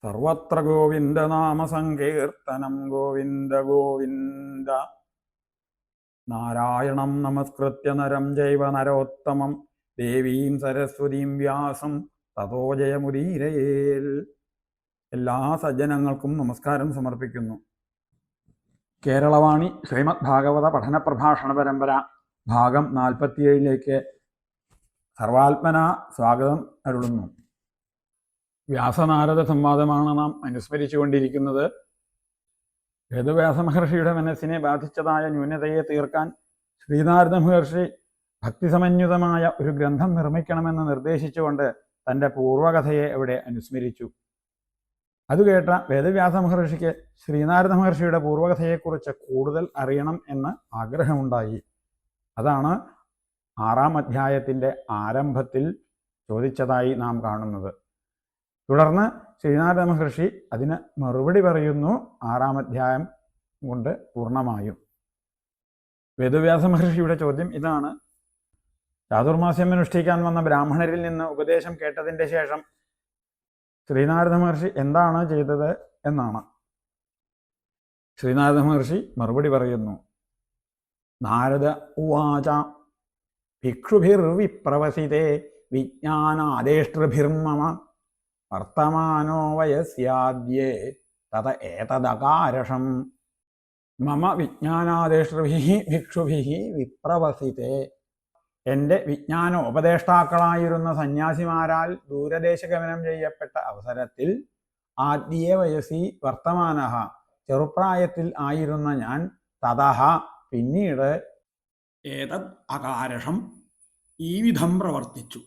സർവത്ര ഗോവിന്ദനാമസങ്കീർത്തനം ഗോവിന്ദ ഗോവിന്ദ. നാരായണം നമസ്കൃത്യ നരം ചൈവ നരോത്തമം ദേവീം സരസ്വതീം വ്യാസം തതോ ജയമുദീരയേൽ. എല്ലാ സജ്ജനങ്ങൾക്കും നമസ്കാരം സമർപ്പിക്കുന്നു. കേരളവാണി ശ്രീമദ് ഭാഗവത പഠന പ്രഭാഷണ പരമ്പര ഭാഗം 47 സർവാത്മന സ്വാഗതം അരുളുന്നു. വ്യാസനാരദ സംവാദമാണ് നാം അനുസ്മരിച്ചുകൊണ്ടിരിക്കുന്നത്. വേദവ്യാസ മഹർഷിയുടെ മനസ്സിനെ ബാധിച്ചതായ ന്യൂനതയെ തീർക്കാൻ ശ്രീനാരദ മഹർഷി ഭക്തിസമന്വിതമായ ഒരു ഗ്രന്ഥം നിർമ്മിക്കണമെന്ന് നിർദ്ദേശിച്ചുകൊണ്ട് തൻ്റെ പൂർവകഥയെ അവിടെ അനുസ്മരിച്ചു. അതുകേട്ട വേദവ്യാസ മഹർഷിക്ക് ശ്രീനാരദ മഹർഷിയുടെ പൂർവകഥയെക്കുറിച്ച് കൂടുതൽ അറിയണം എന്ന് ആഗ്രഹമുണ്ടായി. അതാണ് 6-ാം അധ്യായത്തിൻ്റെ ആരംഭത്തിൽ ചോദിച്ചതായി നാം കാണുന്നത്. തുടർന്ന് ശ്രീനാരദ മഹർഷി അതിന് മറുപടി പറയുന്നു 6-ാം അധ്യായം കൊണ്ട് പൂർണ്ണമായും. വേദവ്യാസ മഹർഷിയുടെ ചോദ്യം ഇതാണ്: ചാതുർമാസ്യം അനുഷ്ഠിക്കാൻ വന്ന ബ്രാഹ്മണരിൽ നിന്ന് ഉപദേശം കേട്ടതിൻ്റെ ശേഷം ശ്രീനാരദ മഹർഷി എന്താണ് ചെയ്തത് എന്നാണ്. ശ്രീനാരദ മഹർഷി മറുപടി പറയുന്നു: നാരദ ഉവാച ഭിക്ഷുഭിർവിപ്രവസിതേ വിജ്ഞാനാദേഷ്ടൃഭിർമമ വർത്തമാനോ വയസ്യാദ്യേ തത ഏതദകാരഷം മമ വിജ്ഞാനാദേഷ്ടൃഭിഃ ഭിക്ഷുഭിഃ വിപ്രവസിതേ. എൻ്റെ വിജ്ഞാനോപദേഷ്ടാക്കളായിരുന്ന സന്യാസിമാരാൽ ദൂരദേശഗമനം ചെയ്യപ്പെട്ട അവസരത്തിൽ ആദ്യേ വയസി വർത്തമാനഃ ചെറുപ്രായത്തിൽ ആയിരുന്ന ഞാൻ തതഃ പിന്നീട് ഏതദ് അകാരഷം ഈ വിധം പ്രവർത്തിച്ചു.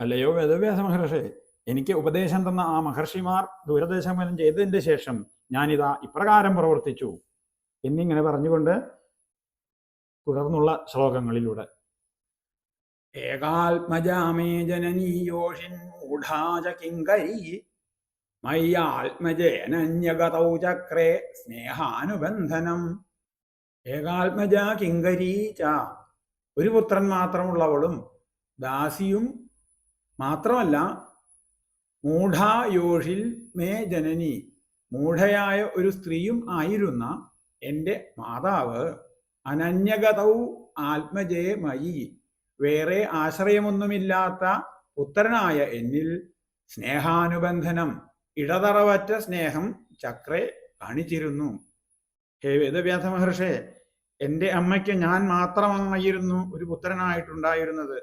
അല്ലയോ വേദവ്യാസ മഹർഷി, എനിക്ക് ഉപദേശം തന്ന ആ മഹർഷിമാർ ദൂരദേശഗമനം ചെയ്തതിൻ്റെ ശേഷം ഞാനിതാ ഇപ്രകാരം പ്രവർത്തിച്ചു എന്നിങ്ങനെ പറഞ്ഞുകൊണ്ട് തുടർന്നുള്ള ശ്ലോകങ്ങളിലൂടെ ഏകാത്മജാമേ ജനനീയോഷിൻ മൂഢാച കിങ്കരീ മയ്യാത്മജേനന്യഗതൗ ചക്രേ സ്നേഹാനുബന്ധനം. ഏകാത്മജ കിങ്കരീ ച, ഒരു പുത്രൻ മാത്രമുള്ളവളും ദാസിയും മാത്രമല്ല, മൂഢായോഷിൽ മേ ജനനി, മൂഢയായ ഒരു സ്ത്രീയും ആയിരുന്ന എൻ്റെ മാതാവ്, അനന്യഗതൗ ആത്മജേ മയി, വേറെ ആശ്രയമൊന്നുമില്ലാത്ത പുത്രനായ എന്നിൽ സ്നേഹാനുബന്ധനം, ഇടതറവറ്റ സ്നേഹം ചക്രെ കാണിച്ചിരുന്നു. ഹേ വേദവ്യാസ മഹർഷേ, എൻ്റെ അമ്മയ്ക്ക് ഞാൻ മാത്രമായിരുന്നു ഒരു പുത്രനായിട്ടുണ്ടായിരുന്നത്.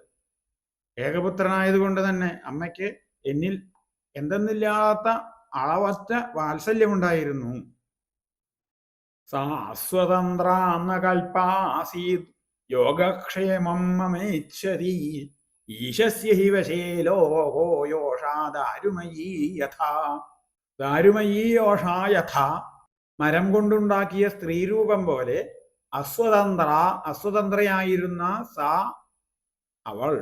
ഏകപുത്രനായതുകൊണ്ട് തന്നെ അമ്മയ്ക്ക് എന്നിൽ എന്തെന്നില്ലാത്ത അളവറ്റ വാത്സല്യമുണ്ടായിരുന്നു. സാ സ്വതന്ത്രാന്ന കൽപ്പാസീത് യോഗക്ഷേമം മമേച്ഛതി ഈശസ്യ ഹി വശേ ലോകോ യോഷാ ദാരുമയീ യഥാ. ദാരുമയീ യോഷാ യഥാ, മരം കൊണ്ടുണ്ടാക്കിയ സ്ത്രീരൂപം പോലെ അസ്വതന്ത്രയായിരുന്ന സാ, അവൾ,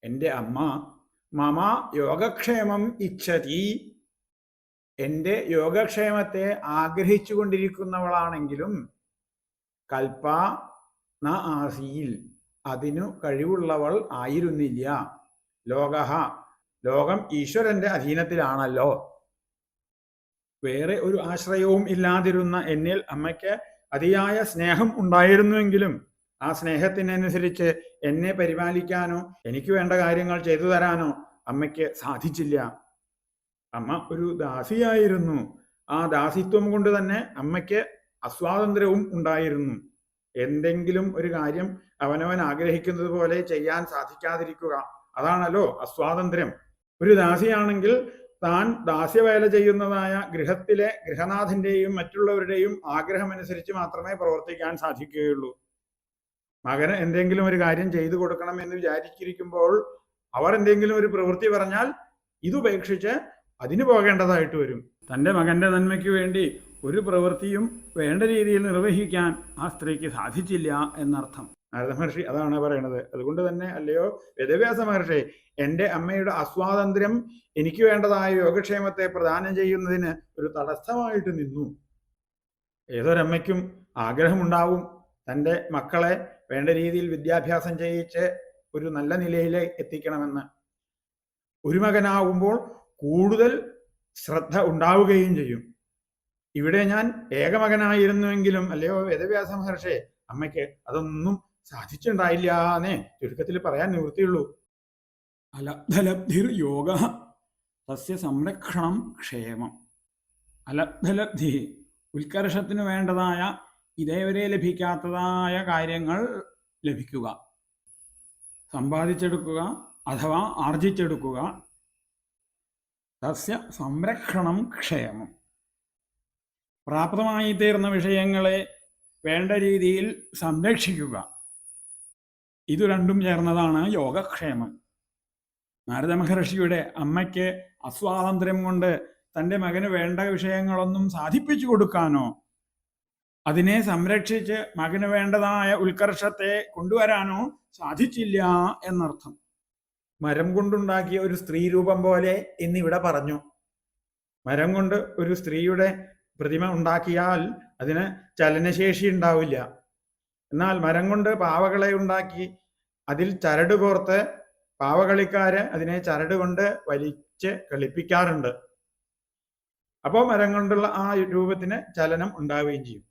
എൻ്റെ അമ്മ, മമ യോഗക്ഷേമം ഇച്ഛതി, എൻ്റെ യോഗക്ഷേമത്തെ ആഗ്രഹിച്ചു കൊണ്ടിരിക്കുന്നവളാണെങ്കിലും കൽപ്പ ന ആസീൽ, അതിനു കഴിവുള്ളവൾ ആയിരുന്നില്ല. ലോകഃ, ലോകം ഈശ്വരൻ്റെ അധീനത്തിലാണല്ലോ. വേറെ ഒരു ആശ്രയവും ഇല്ലാതിരുന്ന എന്നിൽ അമ്മയ്ക്ക് അതിയായ സ്നേഹം ഉണ്ടായിരുന്നുവെങ്കിലും ആ സ്നേഹത്തിനനുസരിച്ച് എന്നെ പരിപാലിക്കാനോ എനിക്ക് വേണ്ട കാര്യങ്ങൾ ചെയ്തു തരാനോ അമ്മയ്ക്ക് സാധിച്ചില്ല. അമ്മ ഒരു ദാസിയായിരുന്നു. ആ ദാസിത്വം കൊണ്ട് തന്നെ അമ്മയ്ക്ക് അസ്വാതന്ത്ര്യവും ഉണ്ടായിരുന്നു. എന്തെങ്കിലും ഒരു കാര്യം അവനവൻ ആഗ്രഹിക്കുന്നത് പോലെ ചെയ്യാൻ സാധിക്കാതിരിക്കുക, അതാണല്ലോ അസ്വാതന്ത്ര്യം. ഒരു ദാസിയാണെങ്കിൽ താൻ ദാസ്യവേല ചെയ്യുന്നതായ ഗൃഹത്തിലെ ഗൃഹനാഥന്റെയും മറ്റുള്ളവരുടെയും ആഗ്രഹമനുസരിച്ച് മാത്രമേ പ്രവർത്തിക്കാൻ സാധിക്കുകയുള്ളൂ. മകന് എന്തെങ്കിലും ഒരു കാര്യം ചെയ്തു കൊടുക്കണം എന്ന് വിചാരിച്ചിരിക്കുമ്പോൾ അവർ എന്തെങ്കിലും ഒരു പ്രവൃത്തി പറഞ്ഞാൽ ഇതുപേക്ഷിച്ച് അതിന് പോകേണ്ടതായിട്ട് വരും. തൻ്റെ മകൻ്റെ നന്മയ്ക്ക് വേണ്ടി ഒരു പ്രവൃത്തിയും വേണ്ട രീതിയിൽ നിർവഹിക്കാൻ ആ സ്ത്രീക്ക് സാധിച്ചില്ല എന്നർത്ഥം. നാരദ മഹർഷി അതാണ് പറയണത്. അതുകൊണ്ട് തന്നെ അല്ലയോ വേദവ്യാസ മഹർഷി, എൻ്റെ അമ്മയുടെ അസ്വാതന്ത്ര്യം എനിക്ക് വേണ്ടതായ യോഗക്ഷേമത്തെ പ്രദാനം ചെയ്യുന്നതിന് ഒരു തടസ്സമായിട്ട് നിന്നു. ഏതൊരമ്മയ്ക്കും ആഗ്രഹമുണ്ടാവും തൻ്റെ മക്കളെ വേണ്ട രീതിയിൽ വിദ്യാഭ്യാസം ചെയ്യിച്ച് ഒരു നല്ല നിലയിൽ എത്തിക്കണമെന്ന്. ഒരു മകനാകുമ്പോൾ കൂടുതൽ ശ്രദ്ധ ഉണ്ടാവുകയും ചെയ്യും. ഇവിടെ ഞാൻ ഏകമകനായിരുന്നുവെങ്കിലും, അല്ലയോ വേദവ്യാസ മഹർഷേ, അമ്മയ്ക്ക് അതൊന്നും സാധിച്ചിട്ടുണ്ടായില്ലാന്നേ ചുരുക്കത്തിൽ പറയാൻ നിവൃത്തിയുള്ളൂ. അലബ്ധലബ്ധിർ യോഗ തസ്യ സംരക്ഷണം ക്ഷേമം. അലബ്ധലബ്ധി, ഉത്കർഷത്തിന് വേണ്ടതായ ഇതേവരെ ലഭിക്കാത്തതായ കാര്യങ്ങൾ ലഭിക്കുക, സമ്പാദിച്ചെടുക്കുക അഥവാ ആർജിച്ചെടുക്കുക. തസ്യ സംരക്ഷണം ക്ഷേമം, പ്രാപ്തമായി തീർന്ന വിഷയങ്ങളെ വേണ്ട രീതിയിൽ സംരക്ഷിക്കുക. ഇതു രണ്ടും ചേർന്നതാണ് യോഗക്ഷേമം. നാരദ മഹർഷിയുടെ അമ്മയ്ക്ക് അസ്വാതന്ത്ര്യം കൊണ്ട് തൻ്റെ മകന് വേണ്ട വിഷയങ്ങളൊന്നും സാധിപ്പിച്ചു കൊടുക്കാനോ അതിനെ സംരക്ഷിച്ച് മകന് വേണ്ടതായ ഉത്കർഷത്തെ കൊണ്ടുവരാനോ സാധിച്ചില്ല എന്നർത്ഥം. മരം കൊണ്ടുണ്ടാക്കിയ ഒരു സ്ത്രീ രൂപം പോലെ എന്നിവിടെ പറഞ്ഞു. മരം കൊണ്ട് ഒരു സ്ത്രീയുടെ പ്രതിമ ഉണ്ടാക്കിയാൽ അതിന് ചലനശേഷി ഉണ്ടാവില്ല. എന്നാൽ മരം കൊണ്ട് പാവകളെ ഉണ്ടാക്കി അതിൽ ചരട് കോർത്ത് പാവകളിക്കാര് അതിനെ ചരട് കൊണ്ട് വലിച്ച് കളിപ്പിക്കാറുണ്ട്. അപ്പോൾ മരം കൊണ്ടുള്ള ആ രൂപത്തിന് ചലനം ഉണ്ടാവുകയും ചെയ്യും.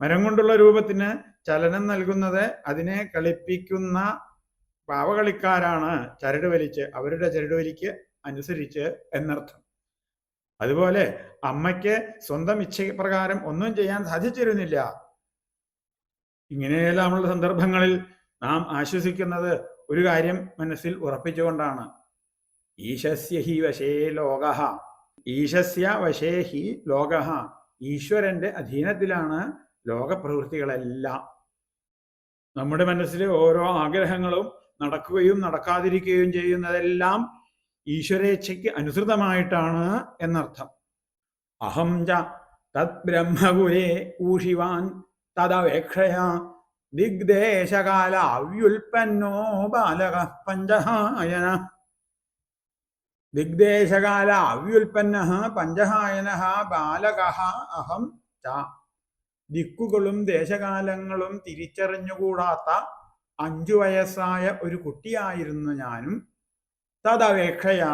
മരം കൊണ്ടുള്ള രൂപത്തിന് ചലനം നൽകുന്നത് അതിനെ കളിപ്പിക്കുന്ന പാവകളിക്കാരാണ് ചരട് വലിച്ച്, അവരുടെ ചരട് വലിക്ക് അനുസരിച്ച് എന്നർത്ഥം. അതുപോലെ അമ്മയ്ക്ക് സ്വന്തം ഇച്ഛപ്രകാരം ഒന്നും ചെയ്യാൻ സാധിച്ചിരുന്നില്ല. ഇങ്ങനെയെല്ലാമുള്ള സന്ദർഭങ്ങളിൽ നാം ആശ്വസിക്കുന്നത് ഒരു കാര്യം മനസ്സിൽ ഉറപ്പിച്ചുകൊണ്ടാണ്. ഈശസ്യ ഹി വശേ ലോകഃ, ഈശസ്യ വശേ ഹി ലോകഃ, ഈശ്വരന്റെ അധീനത്തിലാണ് ലോകപ്രവൃത്തികളെല്ലാം. നമ്മുടെ മനസ്സിലെ ഓരോ ആഗ്രഹങ്ങളും നടക്കുകയും നടക്കാതിരിക്കുകയും ചെയ്യുന്നതെല്ലാം ഈശ്വരേച്ഛയ്ക്ക് അനുസൃതമായിട്ടാണ് എന്നർത്ഥം. അഹം ച തത് ബ്രഹ്മകുലേ ഊഷിവാൻ തദവേക്ഷയാ ദിഗ്ദേശകാല അവ്യുൽപ്പന്നോ ബാലക പഞ്ചഹായന. ദിഗ്ദേശകാല അവ്യുൽപ്പന്ന പഞ്ചഹായന ബാലക അഹം ച. ദിക്കുകളും ദേശകാലങ്ങളും തിരിച്ചറിഞ്ഞുകൂടാത്ത 5 വയസ്സായ ഒരു കുട്ടിയായിരുന്നു ഞാനും. തദപേക്ഷയാ,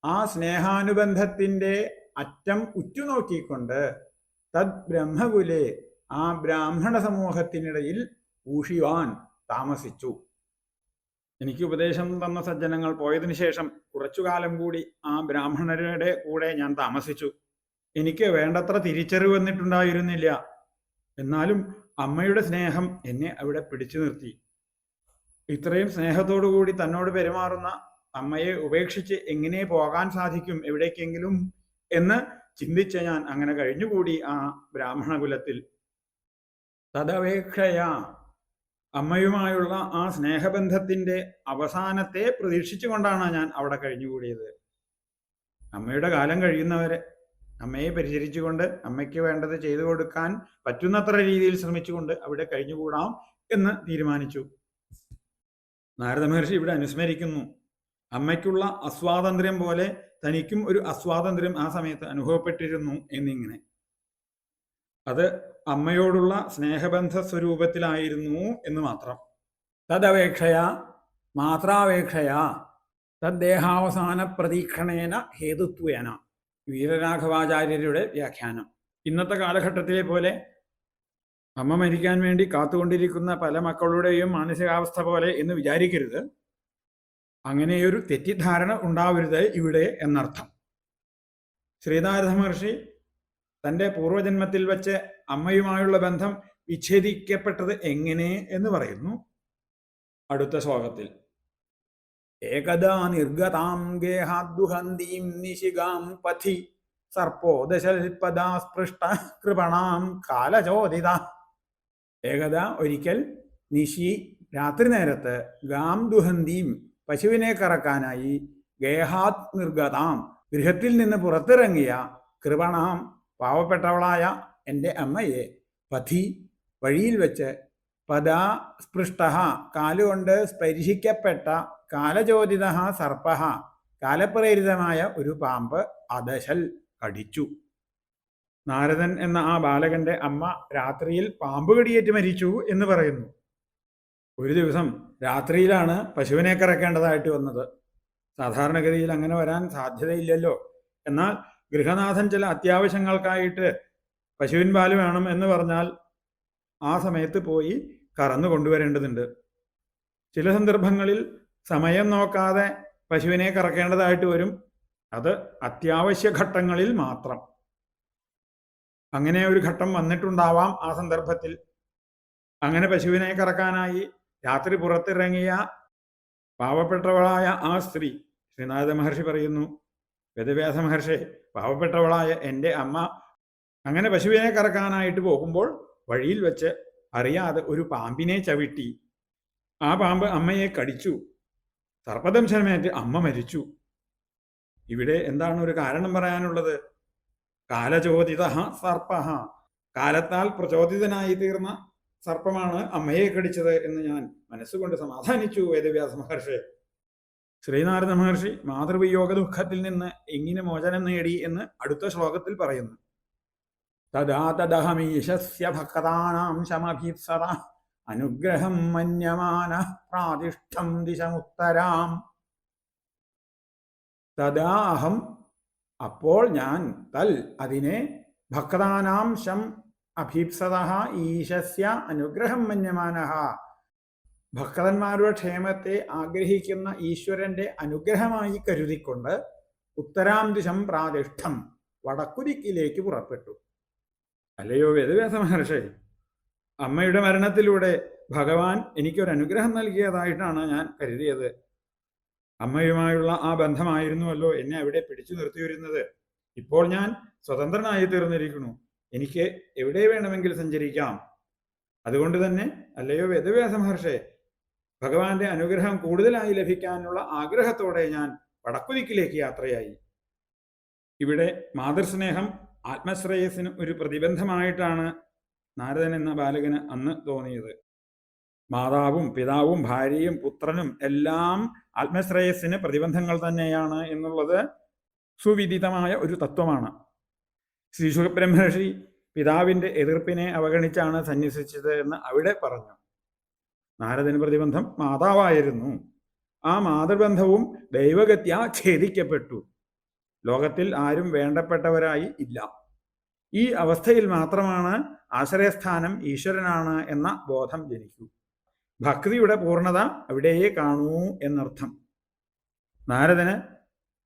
ആ സ്നേഹാനുബന്ധത്തിൻ്റെ അറ്റം ഉറ്റുനോക്കിക്കൊണ്ട്, തദ് ബ്രഹ്മകുലെ, ആ ബ്രാഹ്മണ സമൂഹത്തിനിടയിൽ ഊഷിവാൻ, താമസിച്ചു. എനിക്ക് ഉപദേശം തന്ന സജ്ജനങ്ങൾ പോയതിനു ശേഷം കുറച്ചുകാലം കൂടി ആ ബ്രാഹ്മണരുടെ കൂടെ ഞാൻ താമസിച്ചു. എനിക്ക് വേണ്ടത്ര തിരിച്ചറിവ് വന്നിട്ടുണ്ടായിരുന്നില്ല. എന്നാലും അമ്മയുടെ സ്നേഹം എന്നെ അവിടെ പിടിച്ചു നിർത്തി. ഇത്രയും സ്നേഹത്തോടു കൂടി തന്നോട് പെരുമാറുന്ന അമ്മയെ ഉപേക്ഷിച്ച് എങ്ങനെ പോകാൻ സാധിക്കും എവിടേക്കെങ്കിലും എന്ന് ചിന്തിച്ച ഞാൻ അങ്ങനെ കഴിഞ്ഞുകൂടി ആ ബ്രാഹ്മണ കുലത്തിൽ. തദപേക്ഷയാ, അമ്മയുമായുള്ള ആ സ്നേഹബന്ധത്തിൻ്റെ അവസാനത്തെ പ്രതീക്ഷിച്ചുകൊണ്ടാണ് ഞാൻ അവിടെ കഴിഞ്ഞുകൂടിയത്. അമ്മയുടെ കാലം കഴിയുന്നവരെ അമ്മയെ പരിചരിച്ചുകൊണ്ട് അമ്മയ്ക്ക് വേണ്ടത് ചെയ്തു കൊടുക്കാൻ പറ്റുന്നത്ര രീതിയിൽ ശ്രമിച്ചുകൊണ്ട് അവിടെ കഴിഞ്ഞുകൂടാം എന്ന് തീരുമാനിച്ചു. നാരദ മഹർഷി ഇവിടെ അനുസ്മരിക്കുന്നു. അമ്മയ്ക്കുള്ള അസ്വാതന്ത്ര്യം പോലെ തനിക്കും ഒരു അസ്വാതന്ത്ര്യം ആ സമയത്ത് അനുഭവപ്പെട്ടിരുന്നു എന്നിങ്ങനെ. അത് അമ്മയോടുള്ള സ്നേഹബന്ധ സ്വരൂപത്തിലായിരുന്നു എന്ന് മാത്രം. തദപേക്ഷയാ മാത്രാപേക്ഷയാ തദ്ദേഹാവസാന പ്രതീക്ഷണേന ഹേതുത്വേന. വീരരാഘവാചാര്യരുടെ വ്യാഖ്യാനം. ഇന്നത്തെ കാലഘട്ടത്തിലെ പോലെ അമ്മ മരിക്കാൻ വേണ്ടി കാത്തുകൊണ്ടിരിക്കുന്ന പല മക്കളുടെയും മാനസികാവസ്ഥ പോലെ എന്ന് വിചാരിക്കരുത്. അങ്ങനെയൊരു തെറ്റിദ്ധാരണ ഉണ്ടാവരുത് ഇവിടെ എന്നർത്ഥം. ശ്രീനാരദ മഹർഷി തൻ്റെ പൂർവജന്മത്തിൽ വെച്ച് അമ്മയുമായുള്ള ബന്ധം വിച്ഛേദിക്കപ്പെട്ടത് എങ്ങനെ എന്ന് പറയുന്നു അടുത്ത ശ്ലോകത്തിൽ. ഏകദാ നിർഗതാം ഗേഹാദ്ദുഹന്തീം നിശികാം പഥി സർപ്പോദശൽപദാ സ്പൃഷ്ട കൃപണാം കാലചോദിത. ഏകദ, ഒരിക്കൽ, നിശി, രാത്രി നേരത്ത്, ഗാം ദുഹന്തീം, പശുവിനെ കറക്കാനായി, ഗേഹാത് നിർഗതാം, ഗൃഹത്തിൽ നിന്ന് പുറത്തിറങ്ങിയ, കൃപണാം, പാവപ്പെട്ടവളായ എൻ്റെ അമ്മയെ, പഥി, വഴിയിൽ വെച്ച്, പദാ സ്പൃഷ്ട, കാലുകൊണ്ട് സ്പർശിക്കപ്പെട്ട, കാലചോദിത സർപ്പ, കാലപ്രേരിതമായ ഒരു പാമ്പ്, അദശൽ, കടിച്ചു. നാരദൻ എന്ന ആ ബാലകന്റെ അമ്മ രാത്രിയിൽ പാമ്പ് കടിയേറ്റ് മരിച്ചു എന്ന് പറയുന്നു. ഒരു ദിവസം രാത്രിയിലാണ് പശുവിനെ കറക്കേണ്ടതായിട്ട് വന്നത്. സാധാരണഗതിയിൽ അങ്ങനെ വരാൻ സാധ്യതയില്ലല്ലോ. എന്നാൽ ഗൃഹനാഥൻ ചില അത്യാവശ്യങ്ങൾക്കായിട്ട് പശുവിൻ പാല് വേണം എന്ന് പറഞ്ഞാൽ ആ സമയത്ത് പോയി കറന്നു കൊണ്ടുവരേണ്ടതുണ്ട്. ചില സന്ദർഭങ്ങളിൽ സമയം നോക്കാതെ പശുവിനെ കറക്കേണ്ടതായിട്ട് വരും. അത് അത്യാവശ്യ ഘട്ടങ്ങളിൽ മാത്രം. അങ്ങനെ ഒരു ഘട്ടം വന്നിട്ടുണ്ടാവാം ആ സന്ദർഭത്തിൽ. അങ്ങനെ പശുവിനെ കറക്കാനായി രാത്രി പുറത്തിറങ്ങിയ പാവപ്പെട്ടവളായ ആ സ്ത്രീ, ശ്രീനാരദ മഹർഷി പറയുന്നു, വേദവ്യാസ മഹർഷി, പാവപ്പെട്ടവളായ എൻ്റെ അമ്മ അങ്ങനെ പശുവിനെ കറക്കാനായിട്ട് പോകുമ്പോൾ വഴിയിൽ വെച്ച് അറിയാതെ ഒരു പാമ്പിനെ ചവിട്ടി. ആ പാമ്പ് അമ്മയെ കടിച്ചു. സർപ്പദംശനമേറ്റ് അമ്മ മരിച്ചു. ഇവിടെ എന്താണ് ഒരു കാരണം പറയാനുള്ളത്? കാലചോദിത സർപ്പ, കാലത്താൽ പ്രചോദിതനായി തീർന്ന സർപ്പമാണ് അമ്മയെ കടിച്ചത് എന്ന് ഞാൻ മനസ്സുകൊണ്ട് സമാധാനിച്ചു വേദവ്യാസ മഹർഷി. ശ്രീനാരദ മഹർഷി മാതൃവിയോഗ ദുഃഖത്തിൽ നിന്ന് എങ്ങനെ മോചനം നേടി എന്ന് അടുത്ത ശ്ലോകത്തിൽ പറയുന്നു. തദാ തദഹമീശസ്യ ഭക്താനാം ശമഭീപ്സത അനുഗ്രഹം മന്യമാന പ്രാതിഷ്ഠം ദിശമുത്തരാം. തദാ അഹം, അപ്പോൾ ഞാൻ, തൽ അതിനെ, ഭക്താനാം ശം അഭീപ്സത ഈശസ്യ അനുഗ്രഹം മന്യമാനഃ, ഭക്തന്മാരുടെ ക്ഷേമത്തെ ആഗ്രഹിക്കുന്ന ഈശ്വരന്റെ അനുഗ്രഹമായി കരുതിക്കൊണ്ട് ഉത്തരാം ദിശം പ്രാതിഷ്ഠം, വടക്കുദിക്കിലേക്ക് പുറപ്പെട്ടു. അല്ലയോ വേദവ്യാസ മഹർഷി, അമ്മയുടെ മരണത്തിലൂടെ ഭഗവാൻ എനിക്കൊരു അനുഗ്രഹം നൽകിയതായിട്ടാണ് ഞാൻ കരുതിയത്. അമ്മയുമായുള്ള ആ ബന്ധമായിരുന്നുവല്ലോ എന്നെ അവിടെ പിടിച്ചു നിർത്തിയിരുന്നത്. ഇപ്പോൾ ഞാൻ സ്വതന്ത്രനായി തീർന്നിരിക്കുന്നു. എനിക്ക് എവിടെ വേണമെങ്കിൽ സഞ്ചരിക്കാം. അതുകൊണ്ട് തന്നെ അല്ലയോ വേദവ്യാസ മഹർഷി, ഭഗവാന്റെ അനുഗ്രഹം കൂടുതലായി ലഭിക്കാനുള്ള ആഗ്രഹത്തോടെ ഞാൻ വടക്കുദിക്കിലേക്ക് യാത്രയായി. ഇവിടെ മാതൃസ്നേഹം ആത്മശ്രേയസ്സിന് ഒരു പ്രതിബന്ധമായിട്ടാണ് നാരദൻ എന്ന ബാലകന് അന്ന് തോന്നിയത്. മാതാവും പിതാവും ഭാര്യയും പുത്രനും എല്ലാം ആത്മശ്രേയസ്സിന് പ്രതിബന്ധങ്ങൾ തന്നെയാണ് എന്നുള്ളത് സുവിദിതമായ ഒരു തത്വമാണ്. ശ്രീ ശുകബ്രഹ്മർഷി പിതാവിൻ്റെ എതിർപ്പിനെ അവഗണിച്ചാണ് സന്യസിച്ചത് എന്ന് അവിടെ പറഞ്ഞു. നാരദന് പ്രതിബന്ധം മാതാവായിരുന്നു. ആ മാതൃബന്ധവും ദൈവഗത്യാ ഛേദിക്കപ്പെട്ടു. ലോകത്തിൽ ആരും വേണ്ടപ്പെട്ടവരായി ഇല്ല. ഈ അവസ്ഥയിൽ മാത്രമാണ് ആശ്രയസ്ഥാനം ഈശ്വരനാണ് എന്ന ബോധം ജനിക്കൂ. ഭക്തിയുടെ പൂർണ്ണത അവിടെയേ കാണൂ എന്നർത്ഥം. നാരദന്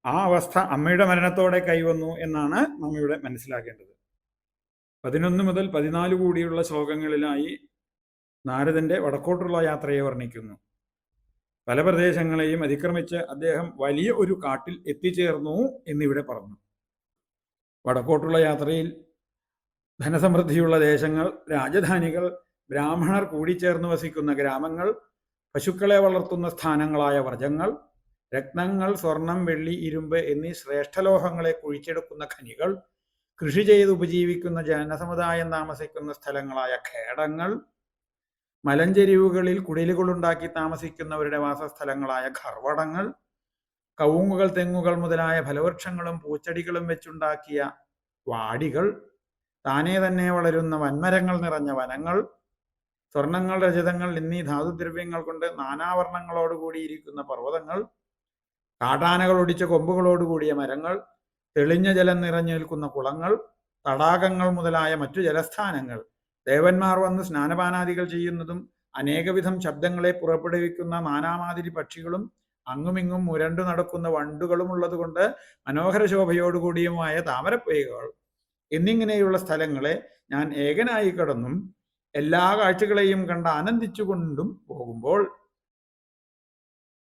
ആ അവസ്ഥ അമ്മയുടെ മരണത്തോടെ കൈവന്നു എന്നാണ് നാം ഇവിടെ മനസ്സിലാക്കേണ്ടത്. 11 മുതൽ 14 കൂടിയുള്ള ശ്ലോകങ്ങളിലായി നാരദന്റെ വടക്കോട്ടുള്ള യാത്രയെ വർണ്ണിക്കുന്നു. പല പ്രദേശങ്ങളെയും അതിക്രമിച്ച് അദ്ദേഹം വലിയ ഒരു കാട്ടിൽ എത്തിച്ചേർന്നു എന്നിവിടെ പറഞ്ഞു. വടക്കോട്ടുള്ള യാത്രയിൽ ധനസമൃദ്ധിയുള്ള ദേശങ്ങൾ, രാജധാനികൾ, ബ്രാഹ്മണർ കൂടിച്ചേർന്ന് വസിക്കുന്ന ഗ്രാമങ്ങൾ, പശുക്കളെ വളർത്തുന്ന സ്ഥാനങ്ങളായ വ്രജങ്ങൾ, രത്നങ്ങൾ, സ്വർണം, വെള്ളി, ഇരുമ്പ് എന്നീ ശ്രേഷ്ഠലോഹങ്ങളെ കുഴിച്ചെടുക്കുന്ന ഖനികൾ, കൃഷി ചെയ്ത് ഉപജീവിക്കുന്ന ജനസമുദായം താമസിക്കുന്ന സ്ഥലങ്ങളായ ഖേടങ്ങൾ, മലഞ്ചെരിവുകളിൽ കുടിലുകളുണ്ടാക്കി താമസിക്കുന്നവരുടെ വാസസ്ഥലങ്ങളായ ഖർവടങ്ങൾ, കവുങ്ങുകൾ, തെങ്ങുകൾ മുതലായ ഫലവൃക്ഷങ്ങളും പൂച്ചെടികളും വെച്ചുണ്ടാക്കിയ വാടികൾ, താനേ തന്നെ വളരുന്ന വൻമരങ്ങൾ നിറഞ്ഞ വനങ്ങൾ, സ്വർണങ്ങൾ, രജതങ്ങൾ എന്നീ ധാതുദ്രവ്യങ്ങൾ കൊണ്ട് നാനാവർണ്ണങ്ങളോടുകൂടിയിരിക്കുന്ന പർവ്വതങ്ങൾ, കാട്ടാനകൾ ഒടിച്ച കൊമ്പുകളോടുകൂടിയ മരങ്ങൾ, തെളിഞ്ഞ ജലം നിറഞ്ഞു നിൽക്കുന്ന കുളങ്ങൾ, തടാകങ്ങൾ മുതലായ മറ്റു ജലസ്ഥാനങ്ങൾ, ദേവന്മാർ വന്ന് സ്നാനപാനാദികൾ ചെയ്യുന്നതും അനേകവിധം ശബ്ദങ്ങളെ പുറപ്പെടുവിക്കുന്ന നാനാമാതിരി പക്ഷികളും അങ്ങുമിങ്ങും മുരണ്ടു നടക്കുന്ന വണ്ടുകളും ഉള്ളതുകൊണ്ട് മനോഹര ശോഭയോടുകൂടിയുമായ താമരപ്പൊയ്കകൾ എന്നിങ്ങനെയുള്ള സ്ഥലങ്ങളെ ഞാൻ ഏകനായി കടന്നും എല്ലാ കാഴ്ചകളെയും കണ്ട് ആനന്ദിച്ചുകൊണ്ടും പോകുമ്പോൾ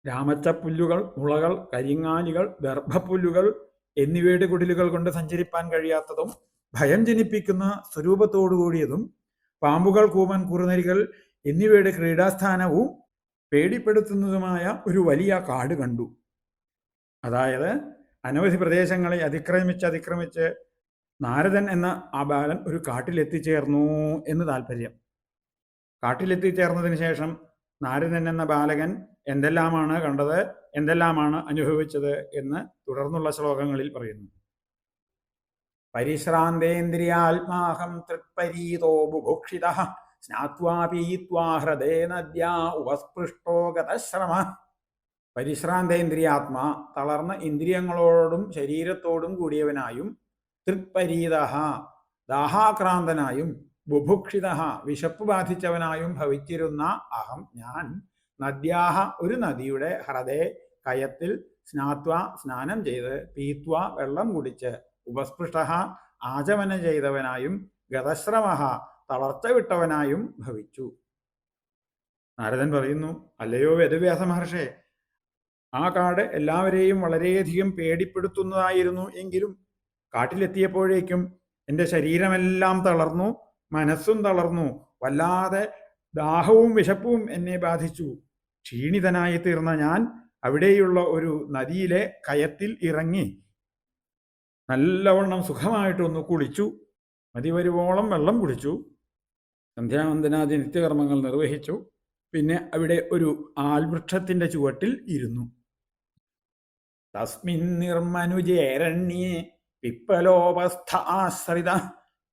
രാമച്ചപ്പുല്ലുകൾ, മുളകൾ, കരിങ്ങാലികൾ, ദർഭപ്പുല്ലുകൾ എന്നിവയുടെ കുടിലുകൾ കൊണ്ട് സഞ്ചരിപ്പാൻ കഴിയാത്തതും ഭയം ജനിപ്പിക്കുന്ന സ്വരൂപത്തോടുകൂടിയതും പാമ്പുകൾ, കൂമൻ, കുറുനരികൾ എന്നിവയുടെ ക്രീഡാസ്ഥാനവും പേടിപ്പെടുത്തുന്നതുമായ ഒരു വലിയ കാട് കണ്ടു. അതായത് അനവധി പ്രദേശങ്ങളെ അതിക്രമിച്ച് നാരദൻ എന്ന ആ ബാലൻ ഒരു കാട്ടിലെത്തിച്ചേർന്നു എന്ന് താല്പര്യം. കാട്ടിലെത്തിച്ചേർന്നതിന് ശേഷം നാരദൻ എന്ന ബാലകൻ എന്തെല്ലാമാണ് കണ്ടത്, എന്തെല്ലാമാണ് അനുഭവിച്ചത് എന്ന് തുടർന്നുള്ള ശ്ലോകങ്ങളിൽ പറയുന്നു. പരിശ്രാന്തേന്ദ്രിയാത്മാഹം തൃപ്പരീതോ ബുഭുക്ഷിതഃ സ്നാത്വാ പീത്വാ ഹൃദേ നദ്യാ ഉപസ്പൃഷ്ടോ ഗതശ്രമഃ. പരിശ്രാന്തേന്ദ്രിയാത്മാ, തളർന്ന ഇന്ദ്രിയങ്ങളോടും ശരീരത്തോടും കൂടിയവനായും, തൃപ്പരീത, ദാഹാക്രാന്തനായും, ബുഭുക്ഷിത, വിശപ്പ് ബാധിച്ചവനായും ഭവിച്ചിരുന്ന അഹം, ഞാൻ, നദ്യാഹ, ഒരു നദിയുടെ, ഹ്രദേ, കയത്തിൽ, സ്നാത്വ, സ്നാനം ചെയ്ത്, പീത്വ, വെള്ളം കുടിച്ച്, ഉപസ്പൃഷ്ട, ആചമനം ചെയ്തവനായും, ഗതശ്രമ, തളർച്ച വിട്ടവനായും ഭവിച്ചു. നാരദൻ പറയുന്നു, അല്ലയോ വേദവ്യാസ മഹർഷേ, ആ കാട് എല്ലാവരെയും വളരെയധികം പേടിപ്പെടുത്തുന്നതായിരുന്നു. എങ്കിലും കാട്ടിലെത്തിയപ്പോഴേക്കും എൻ്റെ ശരീരമെല്ലാം തളർന്നു, മനസ്സും തളർന്നു, വല്ലാതെ ദാഹവും വിശപ്പും എന്നെ ബാധിച്ചു. ക്ഷീണിതനായി തീർന്ന ഞാൻ അവിടെയുള്ള ഒരു നദിയിലെ കയത്തിൽ ഇറങ്ങി നല്ലവണ്ണം സുഖമായിട്ടൊന്ന് കുളിച്ചു, മതി വരുവോളം വെള്ളം കുടിച്ചു, സന്ധ്യാവന്ദനാദി നിത്യകർമ്മങ്ങൾ നിർവഹിച്ചു. പിന്നെ അവിടെ ഒരു ആൽവൃക്ഷത്തിന്റെ ചുവട്ടിൽ ഇരുന്നു. തസ്മിൻ നിർമ്മനുജേരണ്യേ പിപ്പലോപസ്ഥ ആശ്രിത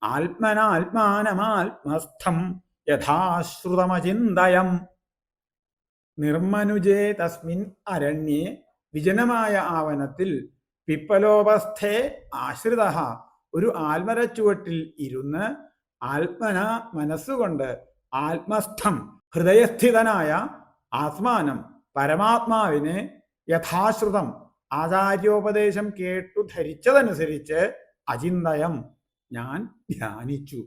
ആത്മനാത്മാനമാത്മസ്ഥം യഥാശ്രുതമചിന്തയം. നിർമ്മനുജേ തസ്മിൻ അരണ്യേ, വിജനമായ ആവനത്തിൽ, പിപ്പലോപസ്ഥേ ആശ്രിത, ഒരു ആൽമരച്ചുവട്ടിൽ ഇരുന്ന്, ആത്മന, മനസ്സുകൊണ്ട്, ആത്മസ്ഥം, ഹൃദയസ്ഥിതനായ, ആത്മാനം, പരമാത്മാവിനെ, യഥാശ്രുതം, ആചാര്യോപദേശം കേട്ടു ധരിച്ചതനുസരിച്ച്, അചിന്തയം, ഞാൻ ധ്യാനിച്ചു.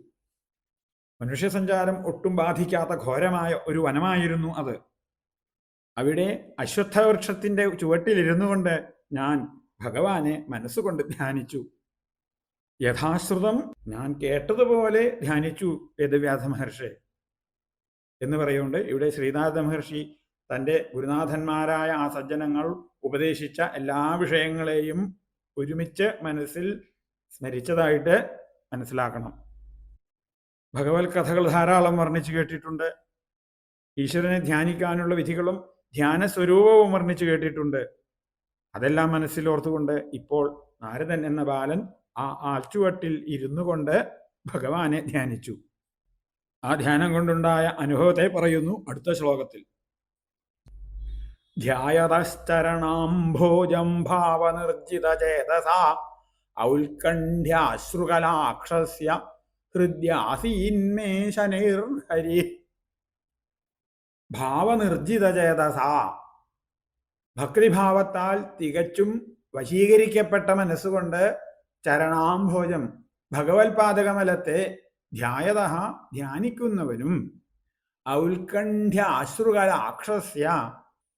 മനുഷ്യസഞ്ചാരം ഒട്ടും ബാധിക്കാത്ത ഘോരമായ ഒരു വനമായിരുന്നു അത്. അവിടെ അശ്വത്ഥവൃക്ഷത്തിന്റെ ചുവട്ടിലിരുന്നു കൊണ്ട് ഞാൻ ഭഗവാനെ മനസ്സുകൊണ്ട് ധ്യാനിച്ചു. യഥാശ്രുതം, ഞാൻ കേട്ടതുപോലെ ധ്യാനിച്ചു വേദവ്യാസ മഹർഷി എന്ന് പറയുകൊണ്ട് ഇവിടെ ശ്രീനാഥ മഹർഷി തൻ്റെ ഗുരുനാഥന്മാരായ ആ സജ്ജനങ്ങൾ ഉപദേശിച്ച എല്ലാ വിഷയങ്ങളെയും ഒരുമിച്ച് മനസ്സിൽ സ്മരിച്ചതായിട്ട് മനസ്സിലാക്കണം. ഭഗവത് കഥകൾ ധാരാളം വർണ്ണിച്ചു കേട്ടിട്ടുണ്ട്. ഈശ്വരനെ ധ്യാനിക്കാനുള്ള വിധികളും ധ്യാന സ്വരൂപവും വർണ്ണിച്ചു കേട്ടിട്ടുണ്ട്. അതെല്ലാം മനസ്സിൽ ഓർത്തുകൊണ്ട് ഇപ്പോൾ നാരദൻ എന്ന ബാലൻ ആ ആൽച്ചുവട്ടിൽ ഇരുന്നു കൊണ്ട് ഭഗവാനെ ധ്യാനിച്ചു. ആ ധ്യാനം കൊണ്ടുണ്ടായ അനുഭവത്തെ പറയുന്നു അടുത്ത ശ്ലോകത്തിൽ. ധ്യായതശ്ചരണാംഭോജം ഭാവനിർജിത ചേതസാ ഔത്കണ്ഠ്യാശ്രുകലാക്ഷസ്യ ഹൃദ്യാസീന്മേ ശനൈർഹരി. ഭാവനിർജിത ചേതസാ, ഭക്തിഭാവത്താൽ തികച്ചും വശീകരിക്കപ്പെട്ട മനസ്സുകൊണ്ട്, ചരണാംഭോജം, ഭഗവത്പാദകമലത്തെ, ധ്യായത, ധ്യാനിക്കുന്നവനും, ഔത്കണ്ഠ്യാശ്രുകലാക്ഷസ്യ,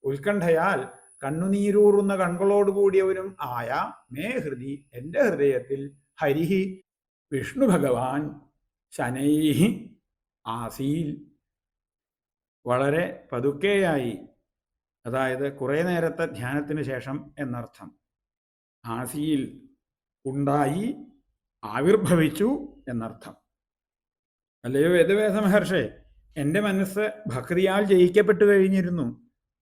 ഉത്കണ്ഠയാൽ കണ്ണുനീരൂറുന്ന കണ്ണുകളോടുകൂടിയവനും ആയ, മേ ഹൃദി, എൻ്റെ ഹൃദയത്തിൽ, ഹരിഹി, വിഷ്ണു ഭഗവാൻ, ശനൈഹി, ആസീൽ, വളരെ പതുക്കെയായി, അതായത് കുറേ നേരത്തെ ധ്യാനത്തിന് ശേഷം എന്നർത്ഥം. ആസിയിൽ, ഉണ്ടായി, ആവിർഭവിച്ചു എന്നർത്ഥം. അല്ലയോ വേദവ്യാസ മഹർഷേ, എൻ്റെ മനസ്സ് ഭക്തിയാൽ ജയിക്കപ്പെട്ടു കഴിഞ്ഞിരുന്നു.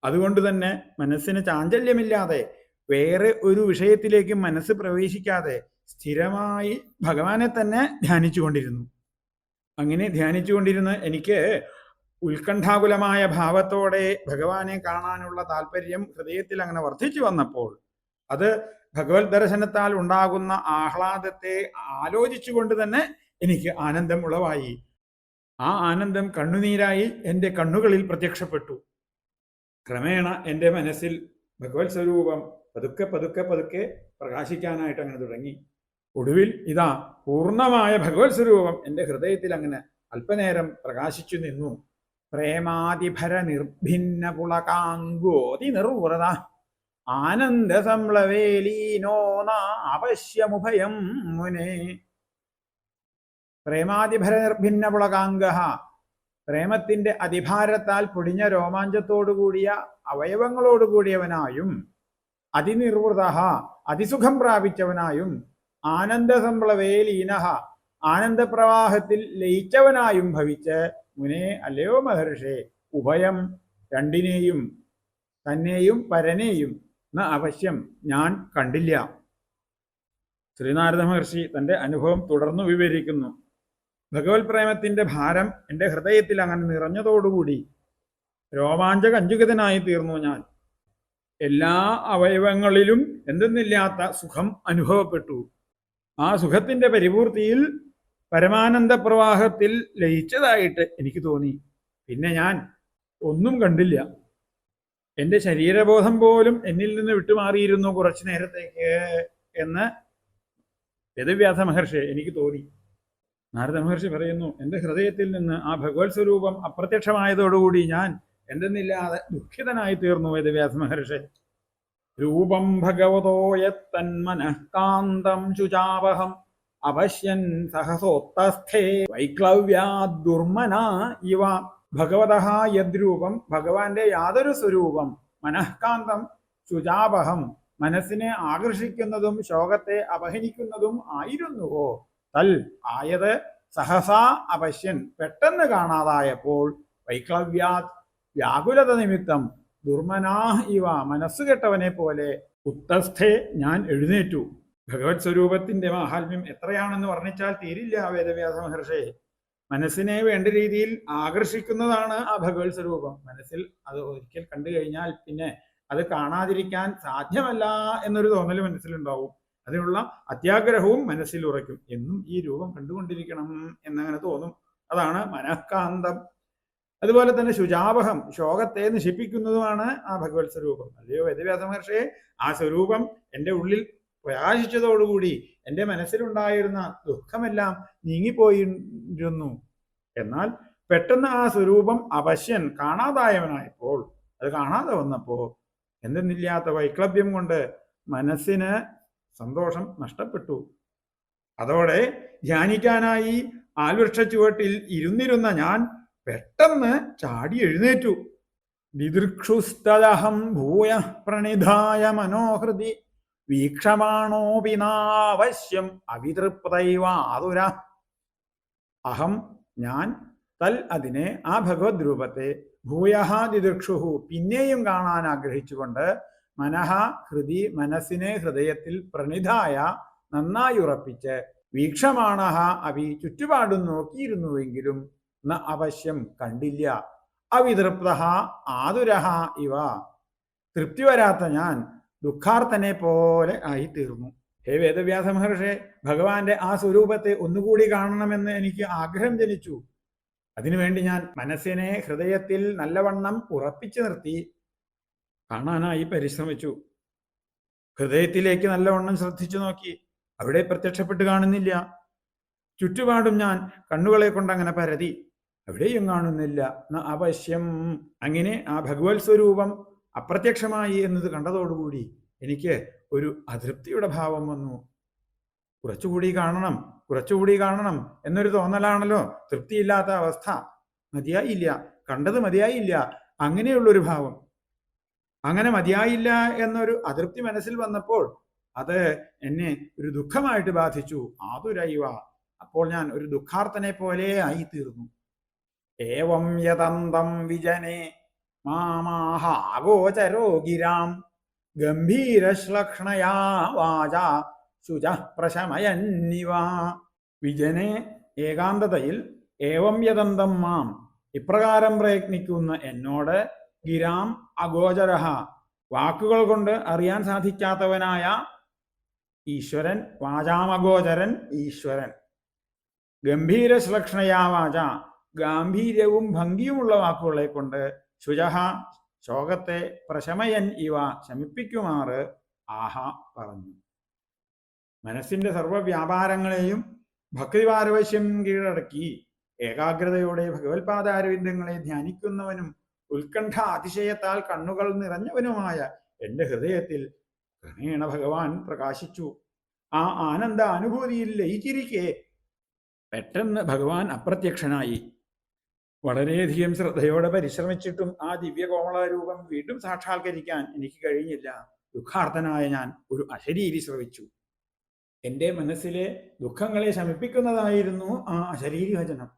അതുകൊണ്ട് തന്നെ മനസ്സിന് ചാഞ്ചല്യമില്ലാതെ വേറെ ഒരു വിഷയത്തിലേക്ക് മനസ്സ് പ്രവേശിക്കാതെ സ്ഥിരമായി ഭഗവാനെ തന്നെ ധ്യാനിച്ചുകൊണ്ടിരുന്നു. അങ്ങനെ ധ്യാനിച്ചുകൊണ്ടിരുന്ന എനിക്ക് ഉത്കണ്ഠാകുലമായ ഭാവത്തോടെ ഭഗവാനെ കാണാനുള്ള താല്പര്യം ഹൃദയത്തിൽ അങ്ങനെ വർദ്ധിച്ചു വന്നപ്പോൾ, അത് ഭഗവത് ദർശനത്താൽ ഉണ്ടാകുന്ന ആഹ്ലാദത്തെ ആലോചിച്ചുകൊണ്ട് തന്നെ എനിക്ക് ആനന്ദം ഉളവായി. ആ ആനന്ദം കണ്ണുനീരായി എൻ്റെ കണ്ണുകളിൽ പ്രത്യക്ഷപ്പെട്ടു. ക്രമേണ എൻ്റെ മനസ്സിൽ ഭഗവത് സ്വരൂപം പതുക്കെ പതുക്കെ പതുക്കെ പ്രകാശിക്കാനായിട്ട് അങ്ങനെ തുടങ്ങി. ഒടുവിൽ ഇതാ പൂർണ്ണമായ ഭഗവത് സ്വരൂപം എൻ്റെ ഹൃദയത്തിൽ അങ്ങനെ അല്പനേരം പ്രകാശിച്ചു നിന്നു. പ്രേമാതിഭര നിർഭിന്ന പുളകാങ്കോതി നിർവൃത ആനന്ദ സംളവേലീനോ നാവശ്യമുഭയം മുനേ. പ്രേമാതിഭര നിർഭിന്ന പുളകാംഗ, പ്രേമത്തിന്റെ അതിഭാരത്താൽ പൊടിഞ്ഞ രോമാഞ്ചത്തോടുകൂടിയ അവയവങ്ങളോടുകൂടിയവനായും, അതിനിർവൃത, അതിസുഖം പ്രാപിച്ചവനായും, ആനന്ദസംപ്ലവേ ലീനഃ, ആനന്ദപ്രവാഹത്തിൽ ലയിച്ചവനായും ഭവിച്ച്, മുനേ, അല്ലയോ മഹർഷേ, ഉഭയം, രണ്ടിനെയും, തന്നെയും പരനെയും, ന അവശ്യം, ഞാൻ കണ്ടില്ല. ശ്രീനാരദ മഹർഷി തൻ്റെ അനുഭവം തുടർന്നു വിവരിക്കുന്നു. ഭഗവത് പ്രേമത്തിന്റെ ഭാരം എൻ്റെ ഹൃദയത്തിൽ അങ്ങനെ നിറഞ്ഞതോടുകൂടി രോമാഞ്ചകഞ്ചുകിതനായി തീർന്നു ഞാൻ. എല്ലാ അവയവങ്ങളിലും എന്തെന്നില്ലാത്ത സുഖം അനുഭവപ്പെട്ടു. ആ സുഖത്തിന്റെ പരിപൂർത്തിയിൽ പരമാനന്ദ പ്രവാഹത്തിൽ ലയിച്ചതായിട്ട് എനിക്ക് തോന്നി. പിന്നെ ഞാൻ ഒന്നും കണ്ടില്ല. എൻ്റെ ശരീരബോധം പോലും എന്നിൽ നിന്ന് വിട്ടുമാറിയിരുന്നു കുറച്ചു നേരത്തേക്ക് എന്ന് വേദവ്യാസ മഹർഷി എനിക്ക് തോന്നി. നാരദ മഹർഷി പറയുന്നു, എൻ്റെ ഹൃദയത്തിൽ നിന്ന് ആ ഭഗവത് സ്വരൂപം അപ്രത്യക്ഷമായതോടുകൂടി ഞാൻ എന്തെന്നില്ലാതെ ദുഃഖിതനായി തീർന്നു. വേദവ്യാസ മഹർഷി രൂപം ഭഗവതോ യത്തന്മനഃകാന്തം ശുചാവഹം അപശ്യൻ സഹസോത്തസ്ഥേ വൈക്ലവ്യാദുർമന ഇവ. ഭഗവതഃ യദ്രൂപം, ഭഗവാന്റെ യാതൊരു സ്വരൂപം, മനഃകാന്തം ശുചാപഹം, മനസ്സിനെ ആകർഷിക്കുന്നതും ശോകത്തെ അപഹരിക്കുന്നതും ആയിരുന്നുവോ, തൽ ആയത് സഹസാ അപശ്യൻ പെട്ടെന്ന് കാണാതായപ്പോൾ, വൈക്ലവ്യാത് വ്യാകുലത നിമിത്തം, ദുർമനാ ഇവ മനസ്സുകെട്ടവനെ പോലെ, ഉത്തസ്ഥേ ഞാൻ എഴുന്നേറ്റു. ഭഗവത് സ്വരൂപത്തിന്റെ മാഹാത്മ്യം എത്രയാണെന്ന് വർണ്ണിച്ചാൽ തീരില്ല വേദവ്യാസ മഹർഷി. മനസ്സിനെ വേണ്ട രീതിയിൽ ആകർഷിക്കുന്നതാണ് ആ ഭഗവത് സ്വരൂപം. മനസ്സിൽ അത് ഒരിക്കൽ കണ്ടു കഴിഞ്ഞാൽ പിന്നെ അത് കാണാതിരിക്കാൻ സാധ്യമല്ല എന്നൊരു തോന്നൽ മനസ്സിലുണ്ടാവും. അതിനുള്ള അത്യാഗ്രഹവും മനസ്സിൽ ഉറയ്ക്കും. എന്നും ഈ രൂപം കണ്ടുകൊണ്ടിരിക്കണം എന്നങ്ങനെ തോന്നും. അതാണ് മനഃകാന്തം. അതുപോലെ തന്നെ ശുചാപഹം, ശോകത്തെ നശിപ്പിക്കുന്നതുമാണ് ആ ഭഗവത് സ്വരൂപം. അല്ലയോ വേദവ്യാസ മഹർഷിയെ, ആ സ്വരൂപം എൻ്റെ ഉള്ളിൽ പ്രകാശിച്ചതോടുകൂടി എൻ്റെ മനസ്സിലുണ്ടായിരുന്ന ദുഃഖമെല്ലാം നീങ്ങിപ്പോയിരുന്നു. എന്നാൽ പെട്ടെന്ന് ആ സ്വരൂപം അപശ്യൻ കാണാതായവനായപ്പോൾ, അത് കാണാതെ വന്നപ്പോ എന്തെന്നില്ലാത്ത വൈക്ലഭ്യം കൊണ്ട് മനസ്സിന് സന്തോഷം നഷ്ടപ്പെട്ടു. അതോടെ ധ്യാനിക്കാനായി ആൽവൃക്ഷ ചുവട്ടിൽ ഇരുന്നിരുന്ന ഞാൻ പെട്ടെന്ന് ചാടി എഴുന്നേറ്റു. ദിദൃക്ഷുസ്തദഹം ഭൂയ പ്രണിധായ മനോഹൃതി വീക്ഷമാണോപി നാവശ്യം അവിതൃപ്തൈവ ആതുര. അഹം ഞാൻ, തൽ അതിനെ, ആ ഭഗവത് രൂപത്തെ, ഭൂയഃ ദിദൃക്ഷുഹു പിന്നെയും കാണാൻ ആഗ്രഹിച്ചുകൊണ്ട്, മനഃ ഹൃദി മനസ്സിനെ ഹൃദയത്തിൽ, പ്രണിധായ നന്നായി ഉറപ്പിച്ച്, വീക്ഷമാണഃ അഭി ചുറ്റുപാടും നോക്കിയിരുന്നുവെങ്കിലും ന അവശ്യം കണ്ടില്ല, അവിതൃപ്തഃ ആതുരഃ ഇവ തൃപ്തി വരാത്ത ഞാൻ ദുഃഖാർത്തനെ പോലെ ആയിത്തീർന്നു. ഹേ വേദവ്യാസ മഹർഷി, ഭഗവാന്റെ ആ സ്വരൂപത്തെ ഒന്നുകൂടി കാണണമെന്ന് എനിക്ക് ആഗ്രഹം ജനിച്ചു. അതിനുവേണ്ടി ഞാൻ മനസ്സിനെ ഹൃദയത്തിൽ നല്ലവണ്ണം ഉറപ്പിച്ചു നിർത്തി കാണാനായി പരിശ്രമിച്ചു. ഹൃദയത്തിലേക്ക് നല്ലവണ്ണം ശ്രദ്ധിച്ചു നോക്കി. അവിടെ പ്രത്യക്ഷപ്പെട്ട് കാണുന്നില്ല. ചുറ്റുപാടും ഞാൻ കണ്ണുകളെ കൊണ്ടങ്ങനെ പരതി. അവിടെയും കാണുന്നില്ല. അവശ്യം. അങ്ങനെ ആ ഭഗവത് സ്വരൂപം അപ്രത്യക്ഷമായി എന്നത് കണ്ടതോടുകൂടി എനിക്ക് ഒരു അതൃപ്തിയുടെ ഭാവം വന്നു. കുറച്ചുകൂടി കാണണം, കുറച്ചുകൂടി കാണണം എന്നൊരു തോന്നലാണല്ലോ തൃപ്തിയില്ലാത്ത അവസ്ഥ. മതിയായില്ല, കണ്ടത് മതിയായില്ല, അങ്ങനെയുള്ളൊരു ഭാവം. അങ്ങനെ മതിയായില്ല എന്നൊരു അതൃപ്തി മനസ്സിൽ വന്നപ്പോൾ അത് എന്നെ ഒരു ദുഃഖമായിട്ട് ബാധിച്ചു. ആതുരൈവ. അപ്പോൾ ഞാൻ ഒരു ദുഃഖാർത്തനെ പോലെ ആയിത്തീർന്നു. ഏവം യതന്തം വിജനെ മാമാഹ അഗോചരോ ഗിരാം ഗംഭീരശ്ലക്ഷ്ണയാ വാച ശുച പ്രശമയന്നിവ. വിജനെ ഏകാന്തതയിൽ, ഏവം യതന്തം മാം ഇപ്രകാരം പ്രയത്നിക്കുന്ന എന്നോട്, ഗിരാം അഗോചരഃ വാക്കുകൾ കൊണ്ട് അറിയാൻ സാധിക്കാത്തവനായ ഈശ്വരൻ, വാചാമഗോചരൻ ഈശ്വരൻ, ഗംഭീരശ്ലക്ഷ്ണയാ വാച ഗാംഭീര്യവും ഭംഗിയുമുള്ള വാക്കുകളെ കൊണ്ട്, ശുചഃ ശോകത്തെ, പ്രശമയൻ ഇവ ശമിപ്പിക്കുമാറ് ആഹ പറഞ്ഞു. മനസ്സിന്റെ സർവ്വവ്യാപാരങ്ങളെയും ഭക്തിപാരവശ്യം കീഴടക്കി ഏകാഗ്രതയോടെ ഭഗവത്പാദാരവിന്ദങ്ങളെ ധ്യാനിക്കുന്നവനും ഉത്കണ്ഠ അതിശയത്താൽ കണ്ണുകൾ നിറഞ്ഞവനുമായ എൻ്റെ ഹൃദയത്തിൽ ക്രമേണ ഭഗവാൻ പ്രകാശിച്ചു. ആ ആനന്ദ അനുഭൂതിയിൽ ലയിച്ചിരിക്കെ പെട്ടെന്ന് ഭഗവാൻ അപ്രത്യക്ഷനായി. വളരെയധികം ശ്രദ്ധയോടെ പരിശ്രമിച്ചിട്ടും ആ ദിവ്യകോമള രൂപം വീണ്ടും സാക്ഷാത്കരിക്കാൻ എനിക്ക് കഴിഞ്ഞില്ല. ദുഃഖാർത്തനായ ഞാൻ ഒരു അശരീരി ശ്രവിച്ചു. എൻ്റെ മനസ്സിലെ ദുഃഖങ്ങളെ ശമിപ്പിക്കുന്നതായിരുന്നു ആ അശരീരി വചനം.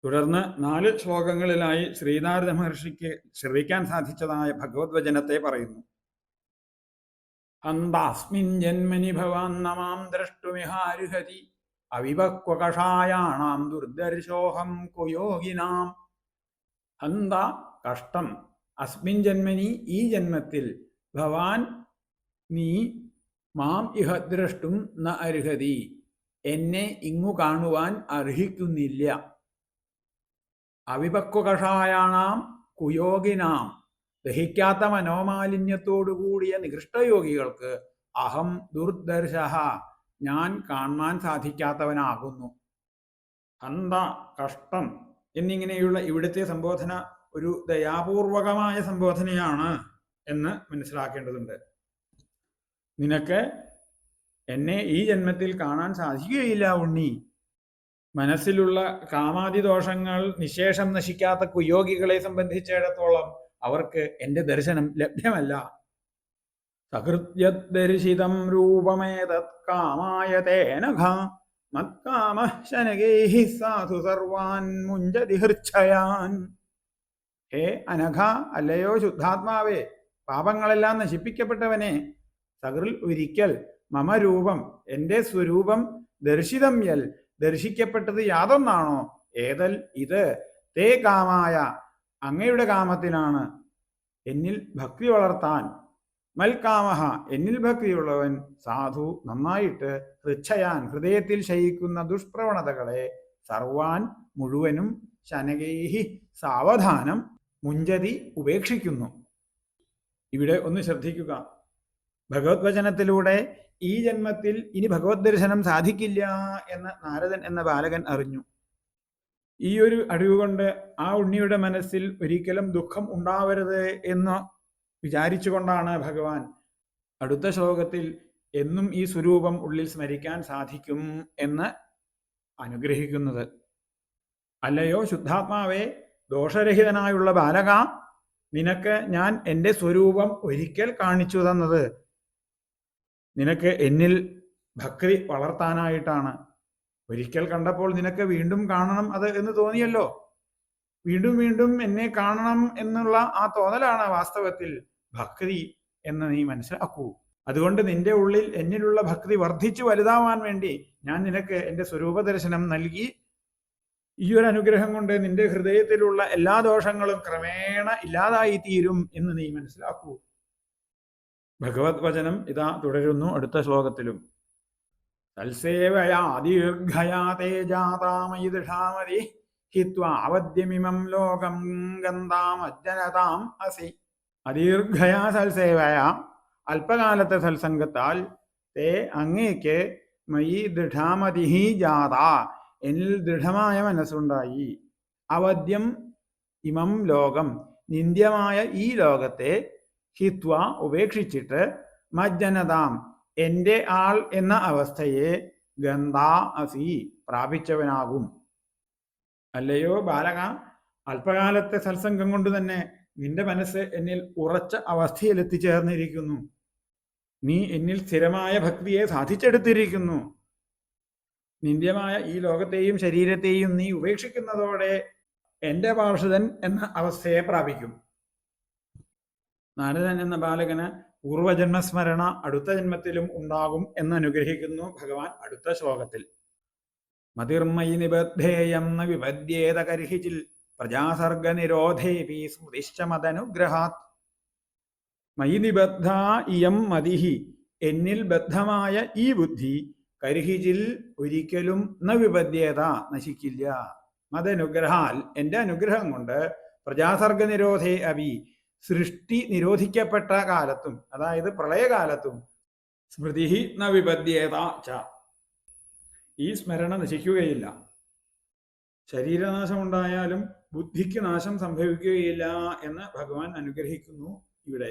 തുടർന്ന് 4 ശ്ലോകങ്ങളിലായി ശ്രീനാരദ മഹർഷിക്ക് ശ്രവിക്കാൻ സാധിച്ചതായ ഭഗവത് വചനത്തെ പറയുന്നു. ഹന്താസ്മിൻ ജന്മനി ഭവാൻ നമാം ദ്രഷ്ടുമിഹാരുഹതി അവിവക്വകഷായാണാം ദുർദർശോഹം കുയോഗിനാം. ഹന്ത കഷ്ടം, അസ്മിൻ ജന്മനി ഈ ജന്മത്തിൽ ഭവാൻ നീ മാം ഇഹ ദ്രഷ്ടും ന അർഹതി എന്നെ ഇങ്ങു കാണുവാൻ അർഹിക്കുന്നില്ല. അവിപക്വകഷായാണാം കുയോഗിനാം ദഹിക്കാത്ത മനോമാലിന്യത്തോടുകൂടിയ നികൃഷ്ടയോഗികൾക്ക് അഹം ദുർദർശ ഞാൻ കാണാൻ സാധിക്കാത്തവനാകുന്നു. ഹന്ത കഷ്ടം എന്നിങ്ങനെയുള്ള ഇവിടുത്തെ സംബോധന ഒരു ദയാപൂർവകമായ സംബോധനയാണ് എന്ന് മനസ്സിലാക്കേണ്ടതുണ്ട്. നിനക്ക് എന്നെ ഈ ജന്മത്തിൽ കാണാൻ സാധിക്കുകയില്ല ഉണ്ണി. മനസ്സിലുള്ള കാമാദിദോഷങ്ങൾ നിശേഷം നശിക്കാത്ത കുയോഗികളെ സംബന്ധിച്ചിടത്തോളം അവർക്ക് എന്റെ ദർശനം ലഭ്യമല്ല. സകൃത്യദർശിതം രൂപമേതത് കാമായ തേനഘ മത്കാമഃ ശനകൈഃ സാധു സർവാൻ മുഞ്ചതി ഹൃച്ഛയാൻ. ഹേ അനഘ, അല്ലയോ ശുദ്ധാത്മാവേ, പാപങ്ങളെല്ലാം നശിപ്പിക്കപ്പെട്ടവനെ, സകൃൽ ഒരിക്കൽ മമ രൂപം എന്റെ സ്വരൂപം ദർശിതം യൽ ദർശിക്കപ്പെട്ടത് യാതൊന്നാണോ, ഏതൽ ഇത് തേ കാമായ അങ്ങയുടെ കാമത്തിനാണ് എന്നിൽ ഭക്തി വളർത്താൻ. മൽകാമഹ എന്നിൽ ഭക്തിയുള്ളവൻ സാധു നന്നായിട്ട് ഹൃച്ഛയാൻ ഹൃദയത്തിൽ ശയിക്കുന്ന ദുഷ്പ്രവണതകളെ സർവാൻ മുഴുവനും ശനകൈഹി സാവധാനം മുഞ്ചതി ഉപേക്ഷിക്കുന്നു. ഇവിടെ ഒന്ന് ശ്രദ്ധിക്കുക. ഭഗവത് വചനത്തിലൂടെ ഈ ജന്മത്തിൽ ഇനി ഭഗവത് ദർശനം സാധിക്കില്ല എന്ന് നാരദൻ എന്ന ബാലകൻ അറിഞ്ഞു. ഈ ഒരു അറിവുകൊണ്ട് ആ ഉണ്ണിയുടെ മനസ്സിൽ ഒരിക്കലും ദുഃഖം ഉണ്ടാവരുത് എന്ന് വിചാരിച്ചുകൊണ്ടാണ് ഭഗവാൻ അടുത്ത ശ്ലോകത്തിൽ എന്നും ഈ സ്വരൂപം ഉള്ളിൽ സ്മരിക്കാൻ സാധിക്കും എന്ന് അനുഗ്രഹിക്കുന്നത്. അല്ലയോ ശുദ്ധാത്മാവേ, ദോഷരഹിതനായുള്ള ബാലക, നിനക്ക് ഞാൻ എൻ്റെ സ്വരൂപം ഒരിക്കൽ കാണിച്ചു തന്നത് നിനക്ക് എന്നിൽ ഭക്തി വളർത്താനായിട്ടാണ്. ഒരിക്കൽ കണ്ടപ്പോൾ നിനക്ക് വീണ്ടും കാണണം അത് എന്ന് തോന്നിയല്ലോ. വീണ്ടും വീണ്ടും എന്നെ കാണണം എന്നുള്ള ആ തോന്നലാണ് വാസ്തവത്തിൽ ഭക്തി എന്ന് നീ മനസ്സിലാക്കൂ. അതുകൊണ്ട് നിന്റെ ഉള്ളിൽ എന്നിലുള്ള ഭക്തി വർദ്ധിച്ചു വലുതാവാൻ വേണ്ടി ഞാൻ നിനക്ക് എൻ്റെ സ്വരൂപ ദർശനം നൽകി. ഈ ഒരു അനുഗ്രഹം കൊണ്ട് നിന്റെ ഹൃദയത്തിലുള്ള എല്ലാ ദോഷങ്ങളും ക്രമേണ ഇല്ലാതായി തീരും എന്ന് നീ മനസ്സിലാക്കൂ. ഭഗവത് വചനം ഇതാ തുടരുന്നു അടുത്ത ശ്ലോകത്തിലും. തൽസേവയാ ദീർഘയാ തേജാതാമയി ദൃഢാമതി ഹിത്വാവദ്യമിമം ലോകം ഗന്ധാമജ്ജനതാം അസി. അദീർഘയാ സൽസേവയാ അല്പകാലത്തെ സത്സംഗത്താൽ തേ അങ്ങേക്ക് മയി ദൃഢാമതി ജാത എന്നിൽ ദൃഢമായ മനസ്സുണ്ടായി. അവദ്യം ഇമം ലോകം നിന്ദ്യമായ ഈ ലോകത്തെ ഹിത്വ ഉപേക്ഷിച്ചിട്ട് മജ്ജനതാം എൻ്റെ ആൾ എന്ന അവസ്ഥയെ ഗന്ധാ അസി പ്രാപിച്ചവനാകും. അല്ലയോ ബാലക, അല്പകാലത്തെ സത്സംഗം കൊണ്ട് തന്നെ നിന്റെ മനസ്സ് എന്നിൽ ഉറച്ച അവസ്ഥയിൽ എത്തിച്ചേർന്നിരിക്കുന്നു. നീ എന്നിൽ സ്ഥിരമായ ഭക്തിയെ സാധിച്ചെടുത്തിരിക്കുന്നു. നിന്ദ്യമായ ഈ ലോകത്തെയും ശരീരത്തെയും നീ ഉപേക്ഷിക്കുന്നതോടെ എൻ്റെ പാർഷദൻ എന്ന അവസ്ഥയെ പ്രാപിക്കും. നാരദൻ എന്ന ബാലകന് പൂർവജന്മസ്മരണ അടുത്ത ജന്മത്തിലും ഉണ്ടാകും എന്ന് അനുഗ്രഹിക്കുന്നു ഭഗവാൻ അടുത്ത ശ്ലോകത്തിൽ. മതിർമയി നിബദ്ധേയം ന വിപദ്യേത കർഹിചിൽ പ്രജാസർഗ നിരോധേപി സ്മൃതിശ്ച മദനുഗ്രഹാത്. മയി നിബദ്ധ ഇയം മതിഹി എന്നിൽ ബദ്ധമായ ഈ ബുദ്ധി കർഹിചിൽ ഒരിക്കലും ന വിപദ്യേത നശിക്കില്ല. മദനുഗ്രഹാൽ എൻ്റെ അനുഗ്രഹം കൊണ്ട് പ്രജാസർഗ നിരോധേ അഭി സൃഷ്ടി നിരോധിക്കപ്പെട്ട കാലത്തും, അതായത് പ്രളയകാലത്തും സ്മൃതി ന വിപദ്യേത ച ഈ സ്മരണ നശിക്കുകയില്ല. ശരീരനാശം ഉണ്ടായാലും ബുദ്ധിക്ക് നാശം സംഭവിക്കുകയില്ല എന്ന് ഭഗവാൻ അനുഗ്രഹിക്കുന്നു. ഇവിടെ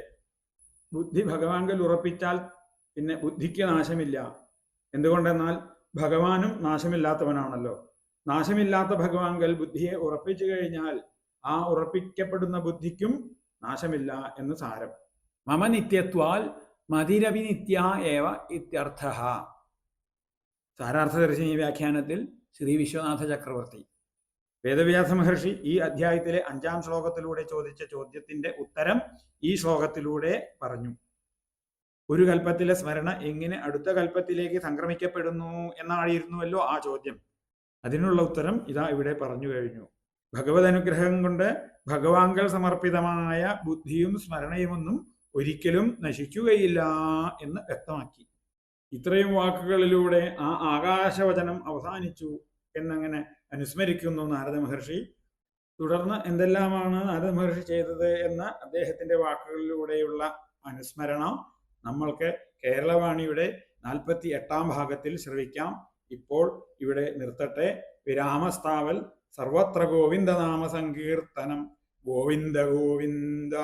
ബുദ്ധി ഭഗവാങ്കൽ ഉറപ്പിച്ചാൽ പിന്നെ ബുദ്ധിക്ക് നാശമില്ല. എന്തുകൊണ്ടെന്നാൽ ഭഗവാനും നാശമില്ലാത്തവനാണല്ലോ. നാശമില്ലാത്ത ഭഗവാങ്കൽ ബുദ്ധിയെ ഉറപ്പിച്ചു കഴിഞ്ഞാൽ ആ ഉറപ്പിക്കപ്പെടുന്ന ബുദ്ധിക്കും നാശമില്ല എന്ന് സാരം. മമ നിത്യത്വാൽ മതിരവി നിത്യ ഏവ ഇത്യർത്ഥ. സാരാർത്ഥദർശിനി വ്യാഖ്യാനത്തിൽ ശ്രീ വിശ്വനാഥ ചക്രവർത്തി. വേദവ്യാസ മഹർഷി ഈ അധ്യായത്തിലെ 5-ാം ശ്ലോകത്തിലൂടെ ചോദിച്ച ചോദ്യത്തിന്റെ ഉത്തരം ഈ ശ്ലോകത്തിലൂടെ പറഞ്ഞു. ഒരു കൽപ്പത്തിലെ സ്മരണ എങ്ങനെ അടുത്ത കൽപ്പത്തിലേക്ക് സംക്രമിക്കപ്പെടുന്നു എന്നായിരുന്നുവല്ലോ ആ ചോദ്യം. അതിനുള്ള ഉത്തരം ഇതാ ഇവിടെ പറഞ്ഞു കഴിഞ്ഞു. ഭഗവത് അനുഗ്രഹം കൊണ്ട് ഭഗവാങ്കൽ സമർപ്പിതമായ ബുദ്ധിയും സ്മരണയുമൊന്നും ഒരിക്കലും നശിക്കുകയില്ല എന്ന് വ്യക്തമാക്കി. ഇത്രയും വാക്കുകളിലൂടെ ആ ആകാശവചനം അവസാനിച്ചു എന്നങ്ങനെ അനുസ്മരിക്കുന്നു നാരദ മഹർഷി. തുടർന്ന് എന്തെല്ലാമാണ് നാരദ മഹർഷി ചെയ്തത് എന്ന അദ്ദേഹത്തിന്റെ വാക്കുകളിലൂടെയുള്ള അനുസ്മരണം നമ്മൾക്ക് കേരളവാണിയുടെ 48-ാം ഭാഗത്തിൽ ശ്രവിക്കാം. ഇപ്പോൾ ഇവിടെ നിർത്തട്ടെ. വിരാമസ്ഥാവൽ. സർവത്ര ഗോവിന്ദനാമ സങ്കീർത്തനം. ഗോവിന്ദ ഗോവിന്ദ.